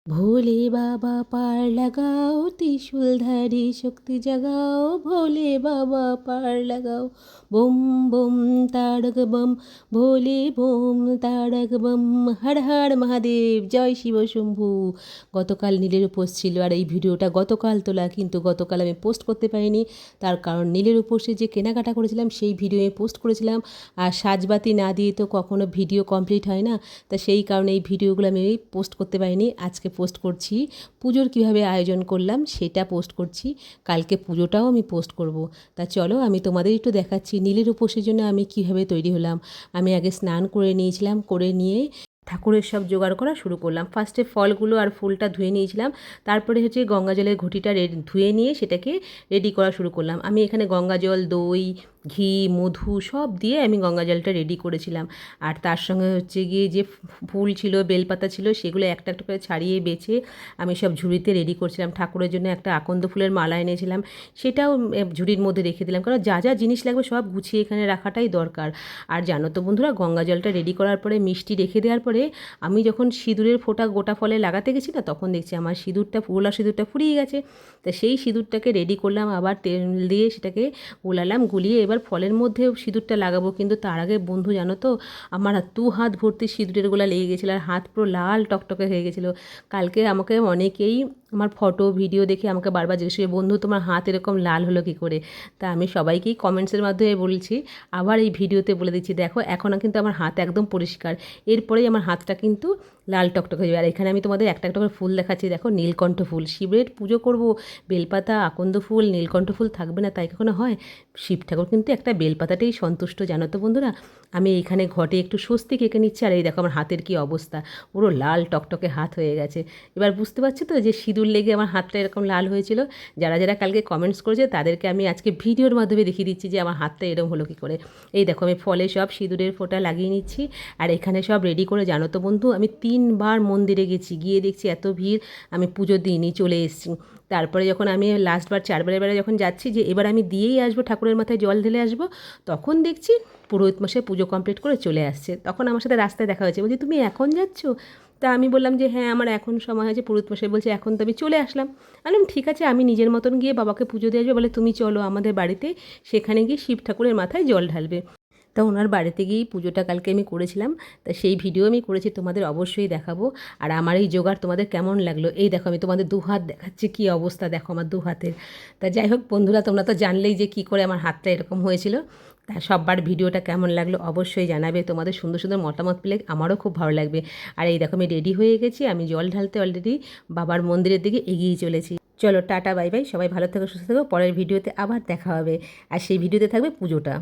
ভোলে বাবা পার লাগাও, ত্রিশূলধারী শক্তি জাগাও, ভোলে বাবা পার লাগাও। বোম বোম তারক বম, ভোলে বোম তারক বম, হর হর মহাদেব, জয় শিব শম্ভু। গতকাল নীলের উপোস ছিল, আর এই ভিডিওটা গতকাল তোলা, কিন্তু গতকাল আমি পোস্ট করতে পারিনি। তার কারণ নীলের উপোসে যে কেনাকাটা করেছিলাম সেই ভিডিও আমি পোস্ট করেছিলাম, আর সাজবাতি না দিয়ে তো কখনো ভিডিও কমপ্লিট হয় না। তা সেই কারণে এই ভিডিওগুলো আমি পোস্ট করতে পারিনি। আজকে পোস্ট করছি পুজোর কিভাবে আয়োজন করলাম সেটা পোস্ট করছি, কালকে পুজোটাও আমি পোস্ট করব। তা চলো আমি তোমাদের একটু দেখাচ্ছি নীলের উপোসের জন্য আমি কিভাবে তৈরি হলাম। আমি আগে স্নান করে নিয়েছিলাম, করে নিয়ে ঠাকুরের সব জোগাড় করা শুরু করলাম। ফার্স্টে ফলগুলো আর ফুলটা ধুয়ে নিয়েছিলাম, তারপরে হচ্ছে গঙ্গা জলের ঘটিটা ধুয়ে নিয়ে সেটাকে রেডি করা শুরু করলাম। আমি এখানে গঙ্গা জল, দই, ঘি, মধু সব দিয়ে আমি গঙ্গা জলটা রেডি করেছিলাম। আর তার সঙ্গে হচ্ছে গিয়ে যে ফুল ছিল, বেলপাতা ছিল, সেগুলো একটা একটা করে ছাড়িয়ে বেছে আমি সব ঝুড়িতে রেডি করছিলাম। ঠাকুরের জন্য একটা আকন্দ ফুলের মালা এনেছিলাম, সেটাও ঝুড়ির মধ্যে রেখে দিলাম, কারণ যা যা জিনিস লাগবে সব গুছিয়ে এখানে রাখাটাই দরকার। আর জানো তো বন্ধুরা, গঙ্গা জলটা রেডি করার পরে মিষ্টি রেখে দেওয়ার পরে আমি যখন সিঁদুরের ফোঁটা গোটা ফলে লাগাতে গেছি না, তখন দেখছি আমার সিঁদুরটা গোলা সিঁদুরটা ফুরিয়ে গেছে। তা সেই সিঁদুরটাকে রেডি করলাম, আবার তেল দিয়ে সেটাকে গোলালাম, গুলিয়ে এবার ফলের মধ্যে সিঁদুরটা লাগাবো। কিন্তু তার আগে বন্ধু জানো তো, আমার 2 হাত ভর্তি সিঁদুরের গোলা লেগে গেছিলো, আর হাত পুরো লাল টকটকে হয়ে গেছিলো। কালকে আমাকে অনেকেই আমার ফটো ভিডিও দেখে আমাকে বারবার জিজ্ঞেস করে, বন্ধু তোমার হাত এরকম লাল হলো কী করে। তা আমি সবাইকেই কমেন্টসের মাধ্যমে বলছি, আবার এই ভিডিওতে বলে দিচ্ছি, দেখো এখনও কিন্তু আমার হাত একদম পরিষ্কার, এরপরেই আমার হাতটা কিন্তু লাল টকটক হয়ে যাবে। আর এখানে আমি তোমাদের একটা একটা করে ফুল দেখাচ্ছি, দেখো নীলকণ্ঠ ফুল, শিবের পুজো করব, বেলপাতা, আকন্দ ফুল, নীলকণ্ঠ ফুল থাকবে না তাই কখনো হয়? শিব ঠাকুর কিন্তু একটা বেলপাতাতেই সন্তুষ্ট, জানো তো বন্ধুরা। আমি এইখানে ঘটে একটু স্বস্তিক এঁকে নিচ্ছি, আর এই দেখো আমার হাতের কি অবস্থা, পুরো লাল টকটকে হাত হয়ে গেছে। এবার বুঝতে পারছি তো যে সিঁদুর লেগে আমার হাতটা এরকম লাল হয়েছিল। যারা যারা কালকে কমেন্টস করেছে তাদেরকে আমি আজকে ভিডিওর মাধ্যমে দেখিয়ে দিচ্ছি যে আমার হাতটা এরকম হলো কী করে। এই দেখো আমি ফলে সব সিঁদুরের ফোঁটা লাগিয়ে নিচ্ছি, আর এখানে সব রেডি করে, জানো তো বন্ধু, আমি 3বার মন্দিরে গেছি, গিয়ে দেখছি এত ভিড়, আমি পুজো দিইনি, চলে এসেছি। তারপরে যখন আমি লাস্টবার 4বারে যখন যাচ্ছি যে এবার আমি দিয়েই আসবো, ঠাকুরের মাথায় জল ঢেলে আসবো, তখন দেখছি পুরোহিত মশাই পুজো কমপ্লিট করে চলে আসছে। তখন আমার সাথে রাস্তায় দেখা হয়েছে, বলছি তুমি এখন যাচ্ছ? তা আমি বললাম যে হ্যাঁ আমার এখন সময় হয়েছে। পুরোহিত মশাই বলছে এখন তো আমি চলে আসলাম। বললাম ঠিক আছে, আমি নিজের মতন গিয়ে বাবাকে পুজো দিয়ে আসবো। বলে তুমি চলো আমাদের বাড়িতে, সেখানে গিয়ে শিব ঠাকুরের মাথায় জল ঢালবে। তা ওনার বাড়িতে গিয়েই পুজোটা কালকে আমি করেছিলাম। তা সেই ভিডিও আমি করেছি, তোমাদের অবশ্যই দেখাবো। আর আমার এই জোগাড় তোমাদের কেমন লাগলো, এই দেখো আমি তোমাদের 2 হাত দেখাচ্ছি, কী অবস্থা দেখো আমার 2 হাতের। তা যাই হোক বন্ধুরা, তোমরা তো জানলেই যে কী করে আমার হাতটা এরকম হয়েছিল। তা সববার ভিডিওটা কেমন লাগলো অবশ্যই জানাবে, তোমাদের সুন্দর সুন্দর মতামত পেলে আমারও খুব ভালো লাগবে। আর এই দেখো আমি রেডি হয়ে গেছি, আমি জল ঢালতে অলরেডি বাবার মন্দিরের দিকে এগিয়ে চলেছি। চলো টাটা বাই বাই, সবাই ভালো থেকো, সুস্থ থেকো, পরের ভিডিওতে আবার দেখা হবে। আর সেই ভিডিওতে থাকবে পুজোটা।